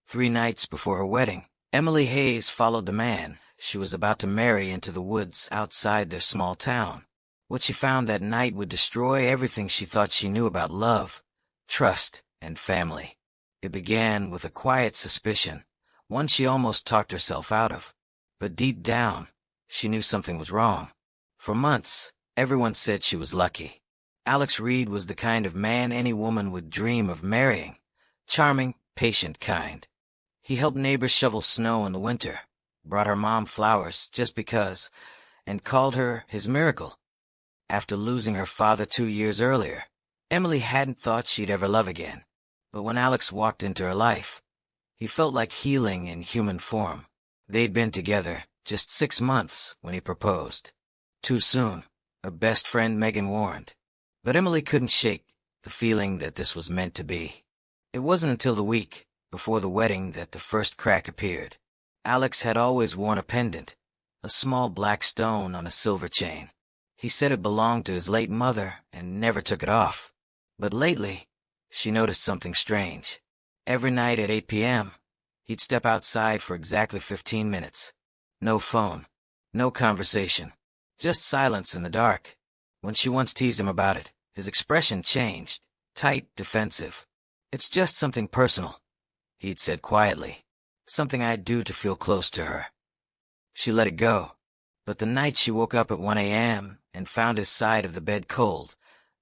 3 nights before her wedding, Emily Hayes followed the man she was about to marry into the woods outside their small town. What she found that night would destroy everything she thought she knew about love, trust, and family. It began with a quiet suspicion, one she almost talked herself out of. But deep down, she knew something was wrong. For months, everyone said she was lucky. Alex Reed was the kind of man any woman would dream of marrying. Charming, patient kind. He helped neighbors shovel snow in the winter, brought her mom flowers just because, and called her his miracle. After losing her father 2 years earlier, Emily hadn't thought she'd ever love again. But when Alex walked into her life, he felt like healing in human form. They'd been together just 6 months when he proposed. Too soon, her best friend Megan warned. But Emily couldn't shake the feeling that this was meant to be. It wasn't until the week before the wedding that the first crack appeared. Alex had always worn a pendant, a small black stone on a silver chain. He said it belonged to his late mother and never took it off. But lately, she noticed something strange. Every night at 8 p.m., he'd step outside for exactly 15 minutes. No phone, no conversation, just silence in the dark. When she once teased him about it, his expression changed, tight, defensive. "It's just something personal," he'd said quietly. "Something I'd do to feel close to her." She let it go. But the night she woke up at 1 a.m. and found his side of the bed cold,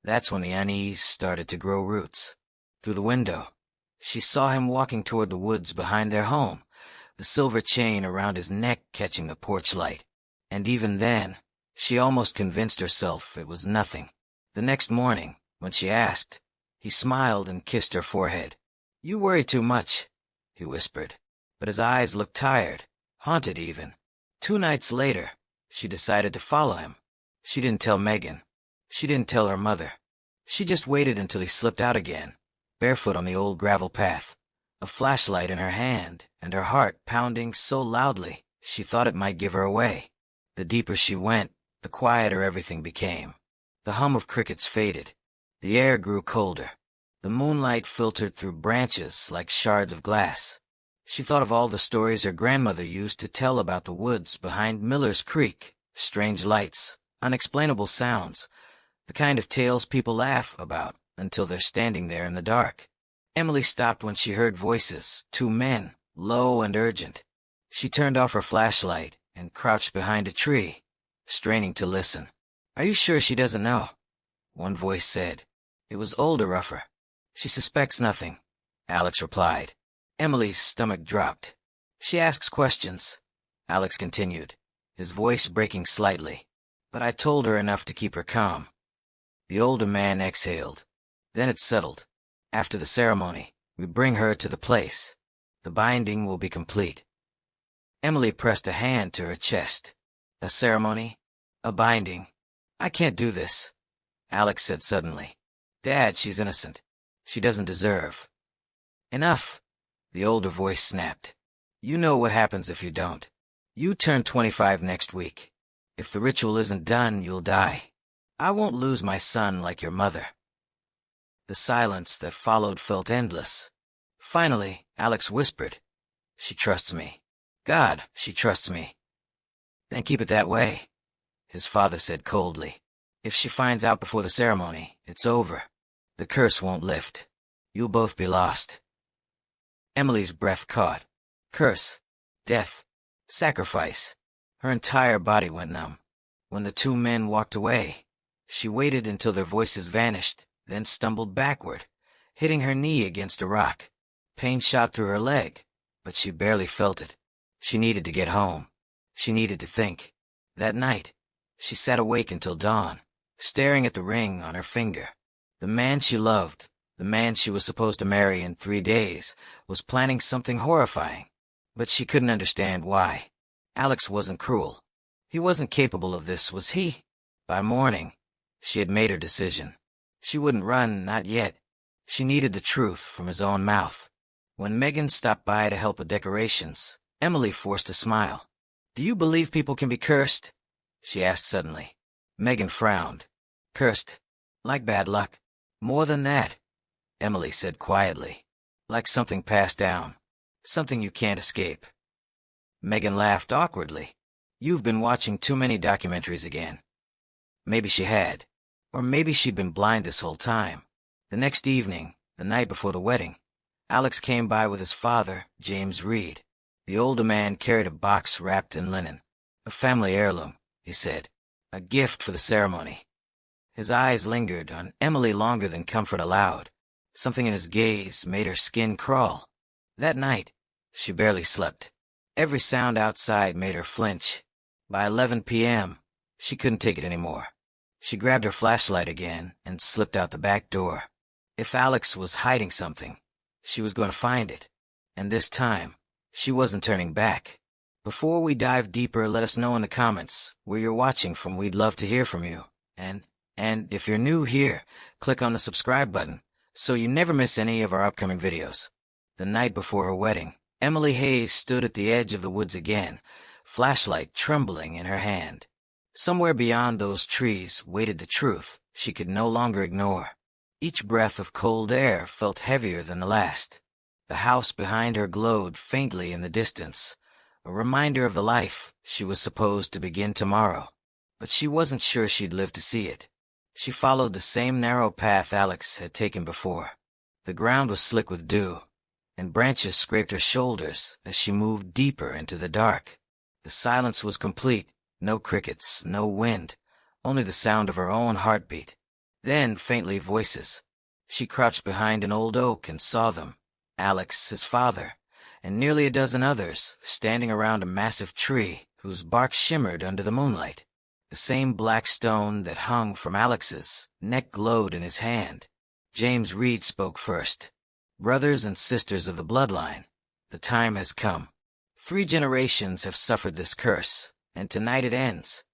that's when the unease started to grow roots. Through the window, she saw him walking toward the woods behind their home, the silver chain around his neck catching the porch light. And even then, she almost convinced herself it was nothing. The next morning, when she asked, he smiled and kissed her forehead. "You worry too much," he whispered. But his eyes looked tired, haunted even. 2 nights later, she decided to follow him. She didn't tell Megan. She didn't tell her mother. She just waited until he slipped out again, barefoot on the old gravel path, a flashlight in her hand and her heart pounding so loudly she thought it might give her away. The deeper she went, the quieter everything became. The hum of crickets faded. The air grew colder. The moonlight filtered through branches like shards of glass. She thought of all the stories her grandmother used to tell about the woods behind Miller's Creek, strange lights, unexplainable sounds, the kind of tales people laugh about until they're standing there in the dark. Emily stopped when she heard voices, 2 men, low and urgent. She turned off her flashlight and crouched behind a tree, straining to listen. "Are you sure she doesn't know?" one voice said. It was older, rougher. "She suspects nothing," Alex replied. Emily's stomach dropped. "She asks questions," Alex continued, his voice breaking slightly. "But I told her enough to keep her calm." The older man exhaled. Then it settled. "After the ceremony, we bring her to the place. The binding will be complete." Emily pressed a hand to her chest. "A ceremony? A binding? I can't do this," Alex said suddenly. "Dad, she's innocent. She doesn't deserve." "Enough," the older voice snapped. "You know what happens if you don't. You turn 25 next week. If the ritual isn't done, you'll die. I won't lose my son like your mother." The silence that followed felt endless. Finally, Alex whispered, "She trusts me. God, she trusts me." "Then keep it that way," his father said coldly. "If she finds out before the ceremony, it's over. The curse won't lift. You'll both be lost." Emily's breath caught. Curse, death, sacrifice. Her entire body went numb. When the 2 men walked away, she waited until their voices vanished, then stumbled backward, hitting her knee against a rock. Pain shot through her leg, but she barely felt it. She needed to get home. She needed to think. That night, she sat awake until dawn, staring at the ring on her finger. The man she loved, the man she was supposed to marry in 3 days, was planning something horrifying. But she couldn't understand why. Alex wasn't cruel. He wasn't capable of this, was he? By morning, she had made her decision. She wouldn't run, not yet. She needed the truth from his own mouth. When Megan stopped by to help with decorations, Emily forced a smile. "Do you believe people can be cursed?" she asked suddenly. Megan frowned. "Cursed? Like bad luck?" "More than that," Emily said quietly. "Like something passed down. Something you can't escape. Megan laughed awkwardly. You've been watching too many documentaries again. Maybe she had. Or maybe she'd been blind this whole time. The next evening, the night before the wedding, Alex came by with his father, James Reed. The older man carried a box wrapped in linen. A family heirloom, he said. A gift for the ceremony. His eyes lingered on Emily longer than comfort allowed. Something in his gaze made her skin crawl. That night, she barely slept. Every sound outside made her flinch. By 11 p.m., she couldn't take it anymore. She grabbed her flashlight again and slipped out the back door. If Alex was hiding something, she was going to find it. And this time, she wasn't turning back. Before we dive deeper, let us know in the comments where you're watching from. We'd love to hear from you. And if you're new here, click on the subscribe button so you never miss any of our upcoming videos. The night before her wedding, Emily Hayes stood at the edge of the woods again, flashlight trembling in her hand. Somewhere beyond those trees waited the truth she could no longer ignore. Each breath of cold air felt heavier than the last. The house behind her glowed faintly in the distance, a reminder of the life she was supposed to begin tomorrow. But she wasn't sure she'd live to see it. She followed the same narrow path Alex had taken before. The ground was slick with dew, and branches scraped her shoulders as she moved deeper into the dark. The silence was complete, no crickets, no wind, only the sound of her own heartbeat. Then, faintly, voices. She crouched behind an old oak and saw them. Alex, his father, and nearly a dozen others, standing around a massive tree whose bark shimmered under the moonlight. The same black stone that hung from Alex's neck glowed in his hand. James Reed spoke first. Brothers and sisters of the bloodline, the time has come. 3 generations have suffered this curse, and tonight it ends.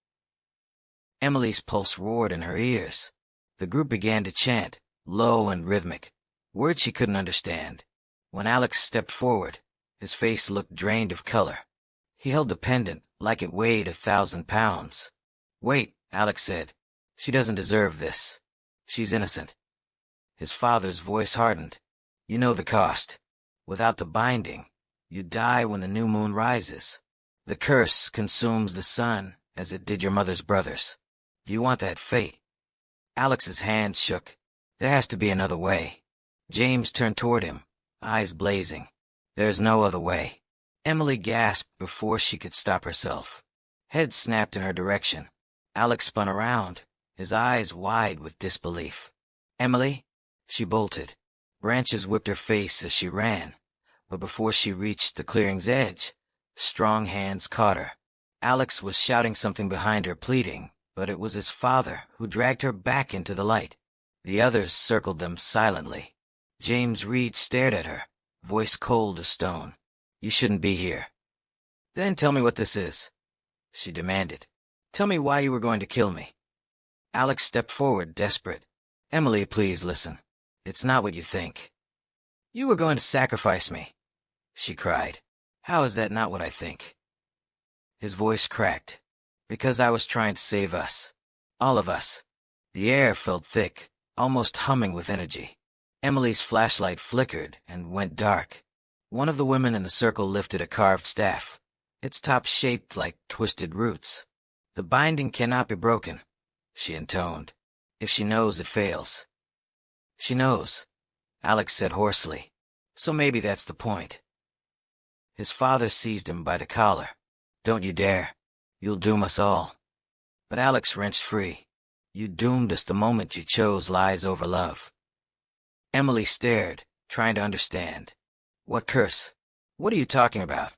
Emily's pulse roared in her ears. The group began to chant, low and rhythmic, words she couldn't understand. When Alex stepped forward, his face looked drained of color. He held the pendant like it weighed 1,000 pounds. Wait, Alex said. She doesn't deserve this. She's innocent. His father's voice hardened. You know the cost. Without the binding, you die when the new moon rises. The curse consumes the sun as it did your mother's brothers. Do you want that fate? Alex's hand shook. There has to be another way. James turned toward him, eyes blazing. There's no other way. Emily gasped before she could stop herself. Head snapped in her direction. Alex spun around, his eyes wide with disbelief. Emily? She bolted. Branches whipped her face as she ran, but before she reached the clearing's edge, strong hands caught her. Alex was shouting something behind her, pleading, but it was his father who dragged her back into the light. The others circled them silently. James Reed stared at her, voice cold as stone. You shouldn't be here. Then tell me what this is, she demanded. Tell me why you were going to kill me. Alex stepped forward, desperate. Emily, please listen. It's not what you think. You were going to sacrifice me, she cried. How is that not what I think? His voice cracked. Because I was trying to save us. All of us. The air felt thick, almost humming with energy. Emily's flashlight flickered and went dark. One of the women in the circle lifted a carved staff, its top shaped like twisted roots. The binding cannot be broken, she intoned. If she knows, it fails. She knows, Alex said hoarsely. So maybe that's the point. His father seized him by the collar. Don't you dare. You'll doom us all. But Alex wrenched free. You doomed us the moment you chose lies over love. Emily stared, trying to understand. What curse? What are you talking about?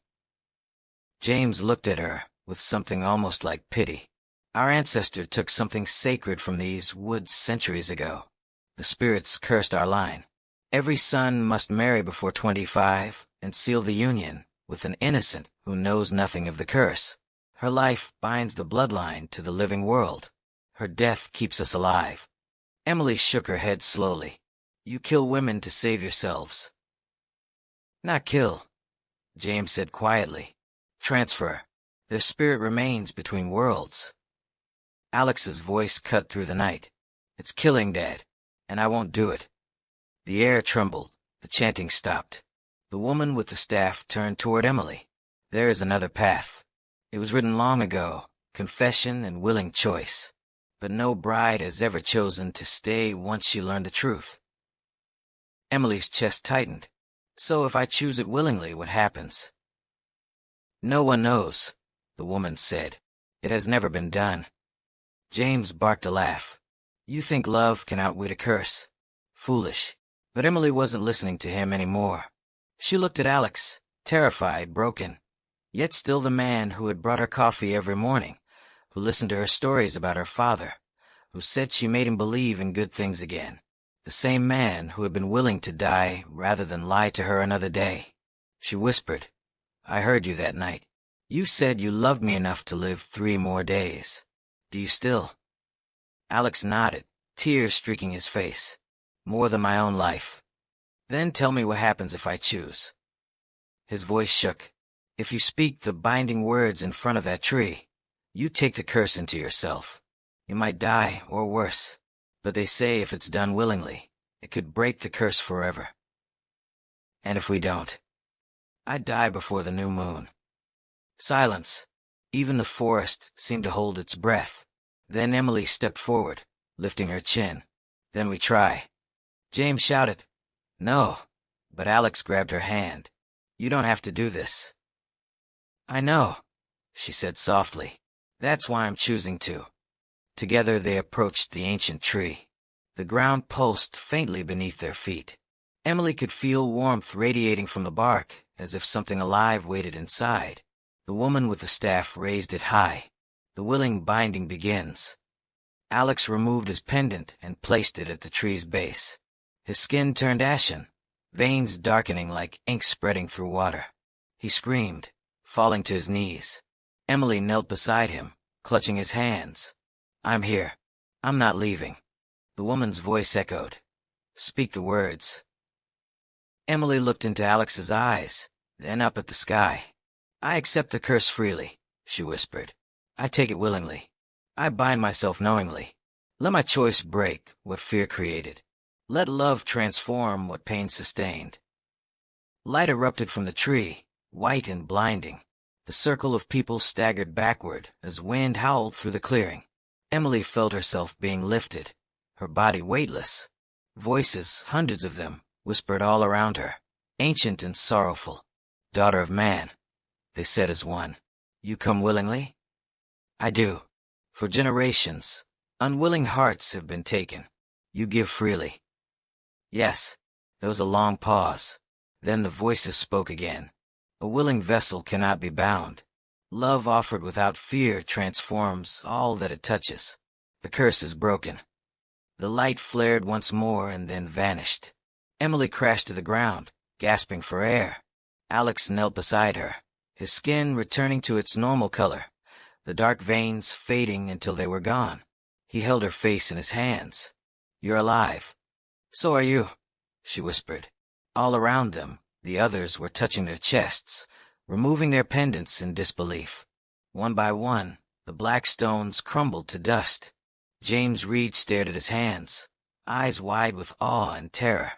James looked at her with something almost like pity. Our ancestor took something sacred from these woods centuries ago. The spirits cursed our line. Every son must marry before 25 and seal the union with an innocent who knows nothing of the curse. Her life binds the bloodline to the living world. Her death keeps us alive. Emily shook her head slowly. You kill women to save yourselves. Not kill, James said quietly. Transfer. Their spirit remains between worlds. Alex's voice cut through the night. It's killing, Dad, and I won't do it. The air trembled. The chanting stopped. The woman with the staff turned toward Emily. "There is another path. It was written long ago, confession and willing choice. But no bride has ever chosen to stay once she learned the truth." Emily's chest tightened. "So if I choose it willingly, what happens?" "No one knows," the woman said. "It has never been done." James barked a laugh. "You think love can outwit a curse? Foolish." But Emily wasn't listening to him anymore. She looked at Alex, terrified, broken, yet still the man who had brought her coffee every morning, who listened to her stories about her father, who said she made him believe in good things again. The same man who had been willing to die rather than lie to her another day. She whispered, "I heard you that night. You said you loved me enough to live 3 more days. Do you still?" Alex nodded, tears streaking his face. "More than my own life." "Then tell me what happens if I choose." His voice shook. "If you speak the binding words in front of that tree, you take the curse into yourself. You might die, or worse. But they say if it's done willingly, it could break the curse forever." "And if we don't?" "I die before the new moon." Silence. Even the forest seemed to hold its breath. Then Emily stepped forward, lifting her chin. "Then we try." James shouted, "No," but Alex grabbed her hand. "You don't have to do this." "I know," she said softly. "That's why I'm choosing to." Together they approached the ancient tree. The ground pulsed faintly beneath their feet. Emily could feel warmth radiating from the bark, as if something alive waited inside. The woman with the staff raised it high. The willing binding begins. Alex removed his pendant and placed it at the tree's base. His skin turned ashen, veins darkening like ink spreading through water. He screamed, falling to his knees. Emily knelt beside him, clutching his hands. "I'm here. I'm not leaving." The woman's voice echoed. "Speak the words." Emily looked into Alex's eyes, then up at the sky. "I accept the curse freely," she whispered. "I take it willingly. I bind myself knowingly. Let my choice break what fear created. Let love transform what pain sustained." Light erupted from the tree, white and blinding. The circle of people staggered backward as wind howled through the clearing. Emily felt herself being lifted, her body weightless. Voices, hundreds of them, whispered all around her, ancient and sorrowful. "Daughter of man," they said as one. "You come willingly?" "I do. For generations, unwilling hearts have been taken. You give freely." "Yes." There was a long pause. Then the voices spoke again. "A willing vessel cannot be bound. Love offered without fear transforms all that it touches. The curse is broken." The light flared once more and then vanished. Emily crashed to the ground, gasping for air. Alex knelt beside her, his skin returning to its normal color, the dark veins fading until they were gone. He held her face in his hands. "You're alive." "So are you," she whispered. All around them, the others were touching their chests, removing their pendants in disbelief. One by one, the black stones crumbled to dust. James Reed stared at his hands, eyes wide with awe and terror.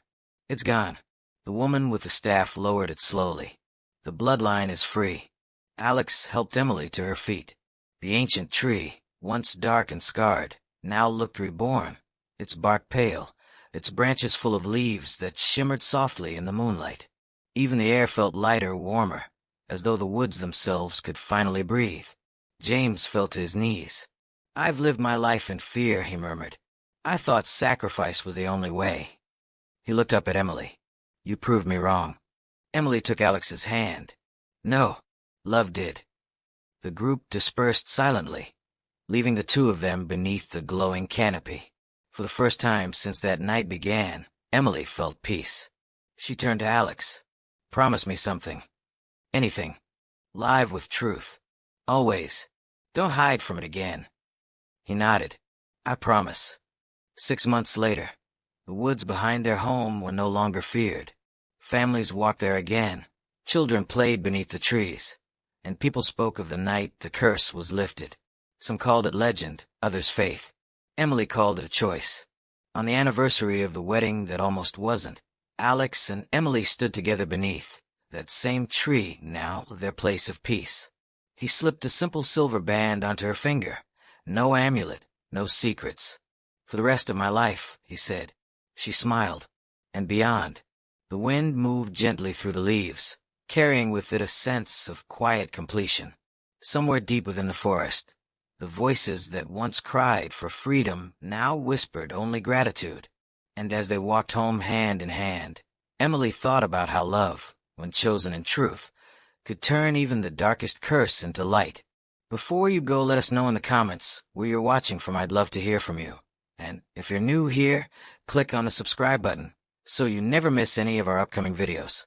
"It's gone." The woman with the staff lowered it slowly. "The bloodline is free." Alex helped Emily to her feet. The ancient tree, once dark and scarred, now looked reborn, its bark pale, its branches full of leaves that shimmered softly in the moonlight. Even the air felt lighter, warmer, as though the woods themselves could finally breathe. James fell to his knees. "I've lived my life in fear," he murmured. "I thought sacrifice was the only way." He looked up at Emily. "You proved me wrong." Emily took Alex's hand. "No, love did." The group dispersed silently, leaving the two of them beneath the glowing canopy. For the first time since that night began, Emily felt peace. She turned to Alex. "Promise me something. Anything. Live with truth. Always. Don't hide from it again." He nodded. "I promise." 6 months later, the woods behind their home were no longer feared. Families walked there again. Children played beneath the trees, and people spoke of the night the curse was lifted. Some called it legend, others faith. Emily called it a choice. On the anniversary of the wedding that almost wasn't, Alex and Emily stood together beneath, that same tree now their place of peace. He slipped a simple silver band onto her finger. No amulet, no secrets. For the rest of my life, he said. She smiled. And beyond. The wind moved gently through the leaves, carrying with it a sense of quiet completion. Somewhere deep within the forest, the voices that once cried for freedom now whispered only gratitude. And as they walked home hand in hand, Emily thought about how love, when chosen in truth, could turn even the darkest curse into light. Before you go, let us know in the comments where you're watching from. I'd love to hear from you. And if you're new here, click on the subscribe button so you never miss any of our upcoming videos.